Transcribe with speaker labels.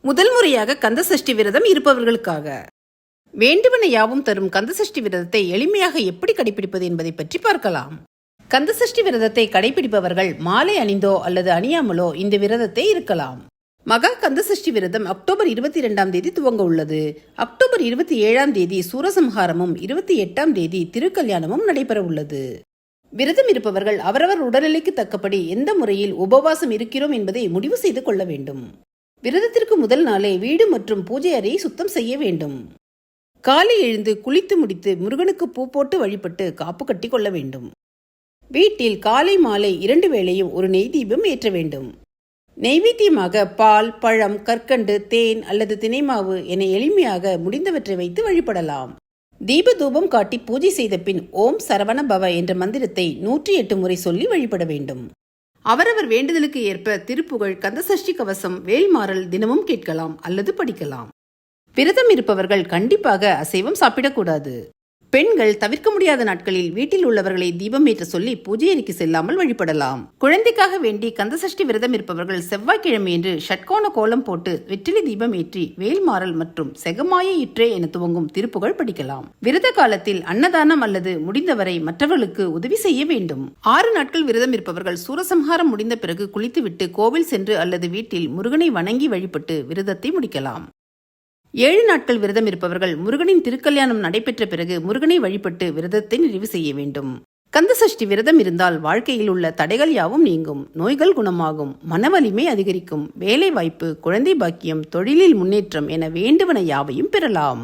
Speaker 1: முதல் முறையாக கந்தசஷ்டி விரதம் இருப்பவர்களுக்காக வேண்டுவன யாவும் தரும் கந்தசஷ்டி விரதத்தை எளிமையாக எப்படி கடைபிடிப்பது என்பதை பற்றி பார்க்கலாம். கந்தசஷ்டி விரதத்தை கடைபிடிப்பவர்கள் மாலை அணிந்தோ அல்லது அணியாமலோ இந்த விரதத்தை இருக்கலாம். மகா கந்தசஷ்டி விரதம் அக்டோபர் 22ஆம் தேதி துவங்க உள்ளது. அக்டோபர் 27ஆம் தேதி சூரசம்ஹாரமும் 28ஆம் தேதி திருக்கல்யாணமும் நடைபெற உள்ளது. விரதம் இருப்பவர்கள் அவரவர் உடல்நிலைக்கு தக்கபடி எந்த முறையில் உபவாசம் இருக்கிறோம் என்பதை முடிவு செய்து கொள்ள வேண்டும். விரதத்திற்கு முதல் நாளே வீடு மற்றும் பூஜை அறையை சுத்தம் செய்ய வேண்டும். காலை எழுந்து குளித்து முடித்து முருகனுக்கு பூ போட்டு வழிபட்டு காப்பு கட்டி கொள்ள வேண்டும். வீட்டில் காலை மாலை 2 வேளையும் ஒரு நெய் தீபம் ஏற்ற வேண்டும். நெய்வேத்தியமாக பால், பழம், கற்கண்டு, தேன் அல்லது தினைமாவு என எளிமையாக முடிந்தவற்றை வைத்து வழிபடலாம். தீப தூபம் காட்டி பூஜை செய்த பின் ஓம் சரவண பவ என்ற மந்திரத்தை 108 முறை சொல்லி வழிபட வேண்டும். அவரவர் வேண்டுதலுக்கு ஏற்ப திருப்புகழ், கந்தசஷ்டி கவசம், வேல்மாறல் தினமும் கேட்கலாம் அல்லது படிக்கலாம். விரதம் இருப்பவர்கள் கண்டிப்பாக அசைவம் சாப்பிடக்கூடாது. பெண்கள் தவிர்க்க முடியாத நாட்களில் வீட்டில் உள்ளவர்களை தீபம் ஏற்ற சொல்லி பூஜை அறைக்கு செல்லாமல் வழிபடலாம். குழந்தைக்காக வேண்டி கந்தசஷ்டி விரதம் இருப்பவர்கள் செவ்வாய்க்கிழமையன்று ஷட்கோண கோலம் போட்டு வெற்றிலை தீபம் ஏற்றி வேல்மாறல் மற்றும் செகமாய இற்றே என துவங்கும் திருப்புகழ் படிக்கலாம். விரத காலத்தில் அன்னதானம் அல்லது முடிந்தவரை மற்றவர்களுக்கு உதவி செய்ய வேண்டும். 6 நாட்கள் விரதம் இருப்பவர்கள் சூரசம்ஹாரம் முடிந்த பிறகு குளித்துவிட்டு கோவில் சென்று அல்லது வீட்டில் முருகனை வணங்கி வழிபட்டு விரதத்தை முடிக்கலாம். 7 நாட்கள் விரதம் இருப்பவர்கள் முருகனின் திருக்கல்யாணம் நடைபெற்ற பிறகு முருகனை வழிபட்டு விரதத்தை நிறைவு செய்ய வேண்டும். கந்தசஷ்டி விரதம் இருந்தால் வாழ்க்கையில் உள்ள தடைகள் யாவும் நீங்கும், நோய்கள் குணமாகும், மனவலிமை அதிகரிக்கும், வேலை வாய்ப்பு, குழந்தை பாக்கியம், தொழிலில் முன்னேற்றம் என வேண்டுவன யாவையும் பெறலாம்.